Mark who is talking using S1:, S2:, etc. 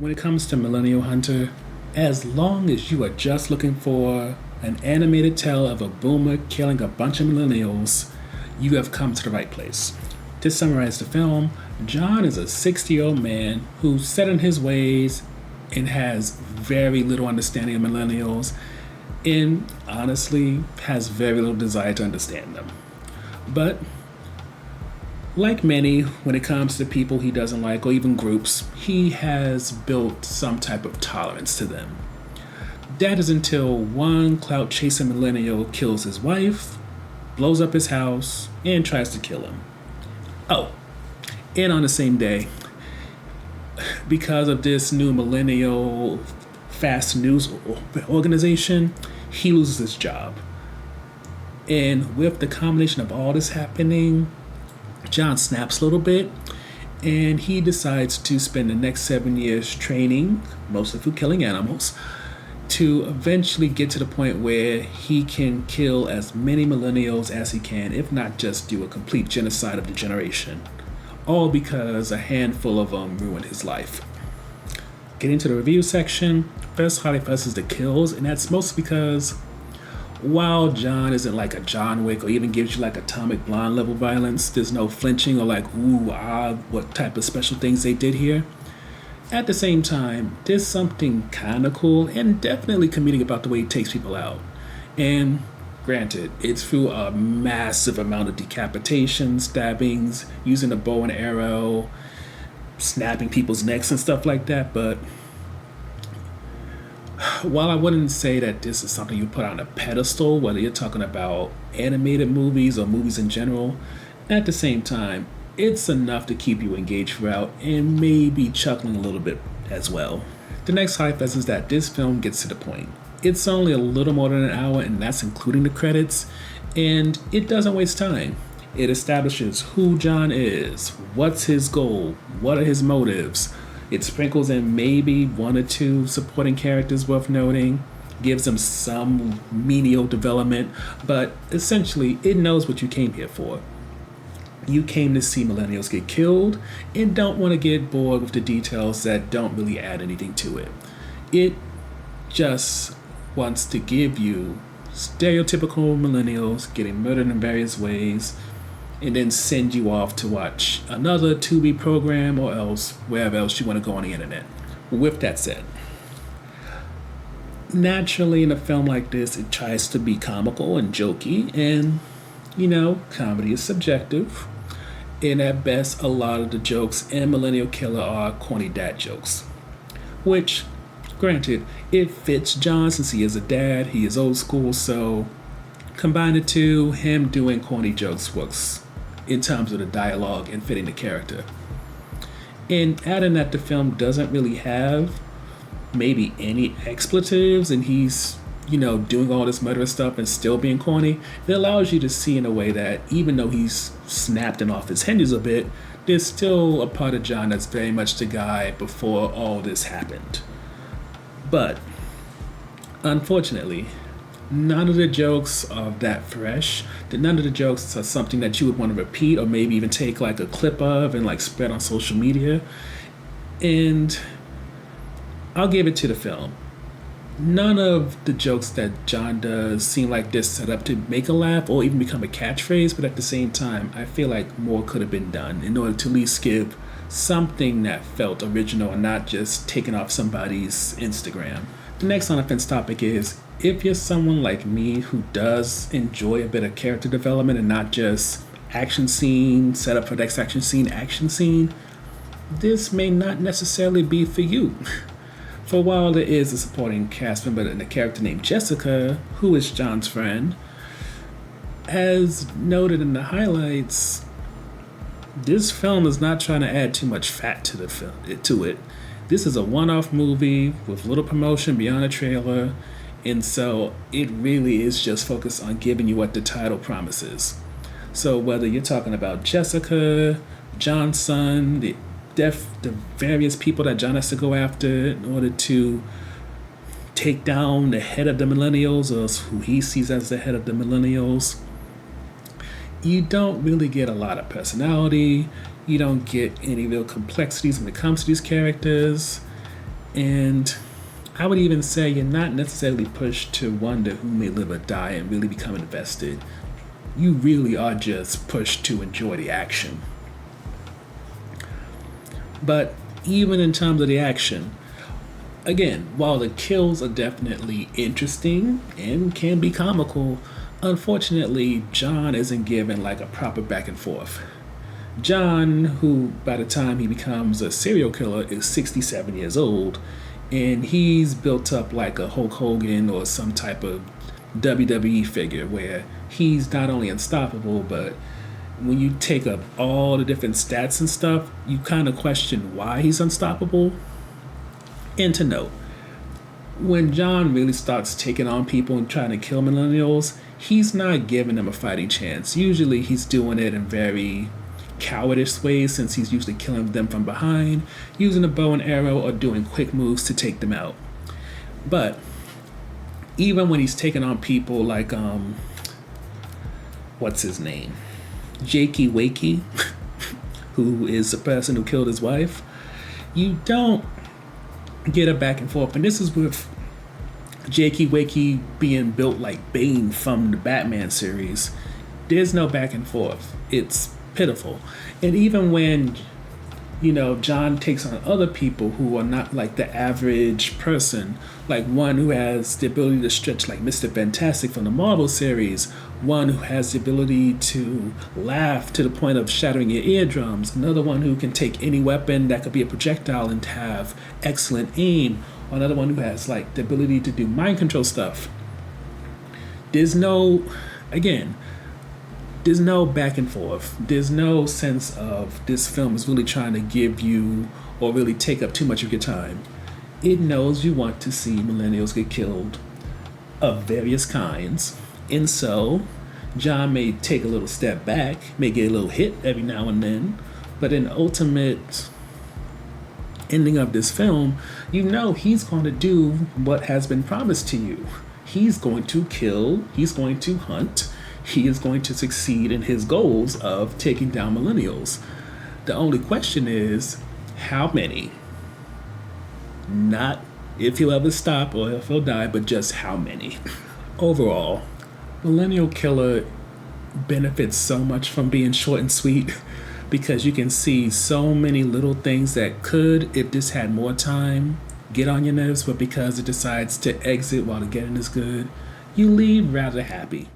S1: When it comes to Millennial Hunter, as long as you are just looking for an animated tale of a boomer killing a bunch of millennials, you have come to the right place. To summarize the film, John is a 60-year-old man who's set in his ways and has very little understanding of millennials and honestly has very little desire to understand them. But like many, when it comes to people he doesn't like or even groups, he has built some type of tolerance to them. That is until one clout chasing millennial kills his wife, blows up his house, and tries to kill him. Oh, and on the same day, because of this new millennial fast news organization, he loses his job. And with the combination of all this happening, John snaps a little bit and he decides to spend the next 7 years training, mostly for killing animals, to eventually get to the point where he can kill as many millennials as he can, if not just do a complete genocide of the generation. All because a handful of them ruined his life. Getting to the review section, first highlight for us is the kills, and that's mostly because while John isn't like a John Wick or even gives you like Atomic Blonde level violence, there's no flinching or like, ooh, ah, what type of special things they did here. At the same time, there's something kind of cool and definitely comedic about the way he takes people out. And granted, it's through a massive amount of decapitation, stabbings, using a bow and arrow, snapping people's necks and stuff like that, but while I wouldn't say that this is something you put on a pedestal, whether you're talking about animated movies or movies in general, at the same time, it's enough to keep you engaged throughout and maybe chuckling a little bit as well. The next highlight is that this film gets to the point. It's only a little more than an hour, and that's including the credits, and it doesn't waste time. It establishes who John is, what's his goal, what are his motives. It sprinkles in maybe one or two supporting characters worth noting, gives them some menial development, but essentially it knows what you came here for. You came to see millennials get killed and don't want to get bored with the details that don't really add anything to it. It just wants to give you stereotypical millennials getting murdered in various ways and then send you off to watch another Tubi program or else wherever else you want to go on the internet. With that said, naturally in a film like this, it tries to be comical and jokey, and comedy is subjective. And at best, a lot of the jokes in Millennial Killer are corny dad jokes. Which, granted, it fits John since he is a dad, he is old school, so combine the two, him doing corny jokes works in terms of the dialogue and fitting the character. And adding that the film doesn't really have maybe any expletives and he's doing all this murderous stuff and still being corny, it allows you to see in a way that even though he's snapped and off his hinges a bit, there's still a part of John that's very much the guy before all this happened. But unfortunately, none of the jokes are that fresh. None of the jokes are something that you would want to repeat or maybe even take like a clip of and like spread on social media. And I'll give it to the film. None of the jokes that John does seem like they're set up to make a laugh or even become a catchphrase, but at the same time, I feel like more could have been done in order to at least give something that felt original and not just taken off somebody's Instagram. The next on-offense topic is, if you're someone like me who does enjoy a bit of character development and not just action scene, set up for the next action scene, this may not necessarily be for you. For while there is a supporting cast member and a character named Jessica, who is John's friend, as noted in the highlights, this film is not trying to add too much fat to it. This is a one-off movie with little promotion beyond a trailer, and so it really is just focused on giving you what the title promises. So whether you're talking about Jessica, John's son, the various people that John has to go after in order to take down the head of the millennials, or who he sees as the head of the millennials, you don't really get a lot of personality. You don't get any real complexities when it comes to these characters. And I would even say you're not necessarily pushed to wonder who may live or die and really become invested. You really are just pushed to enjoy the action. But even in terms of the action, again, while the kills are definitely interesting and can be comical, unfortunately, John isn't given like a proper back and forth. John, who by the time he becomes a serial killer is 67 years old, and he's built up like a Hulk Hogan or some type of WWE figure where he's not only unstoppable, but when you take up all the different stats and stuff, you kind of question why he's unstoppable. And to note, when John really starts taking on people and trying to kill millennials, he's not giving them a fighting chance. Usually he's doing it in very cowardice ways, since he's usually killing them from behind, using a bow and arrow, or doing quick moves to take them out. But even when he's taking on people like, what's his name? Jakey Wakey, who is the person who killed his wife, you don't get a back and forth. And this is with Jakey Wakey being built like Bane from the Batman series. There's no back and forth. It's pitiful. And even when, John takes on other people who are not like the average person, like one who has the ability to stretch like Mr. Fantastic from the Marvel series, one who has the ability to laugh to the point of shattering your eardrums, another one who can take any weapon that could be a projectile and have excellent aim, or another one who has like the ability to do mind control stuff. There's no back and forth. There's no sense of this film is really trying to give you or really take up too much of your time. It knows you want to see millennials get killed of various kinds. And so, John may take a little step back, may get a little hit every now and then, but in the ultimate ending of this film, he's going to do what has been promised to you. He's going to kill, he's going to hunt, he is going to succeed in his goals of taking down millennials. The only question is, how many? Not if he'll ever stop or if he'll die, but just how many. Overall, Millennial Killer benefits so much from being short and sweet because you can see so many little things that could, if this had more time, get on your nerves, but because it decides to exit while the getting is good, you leave rather happy.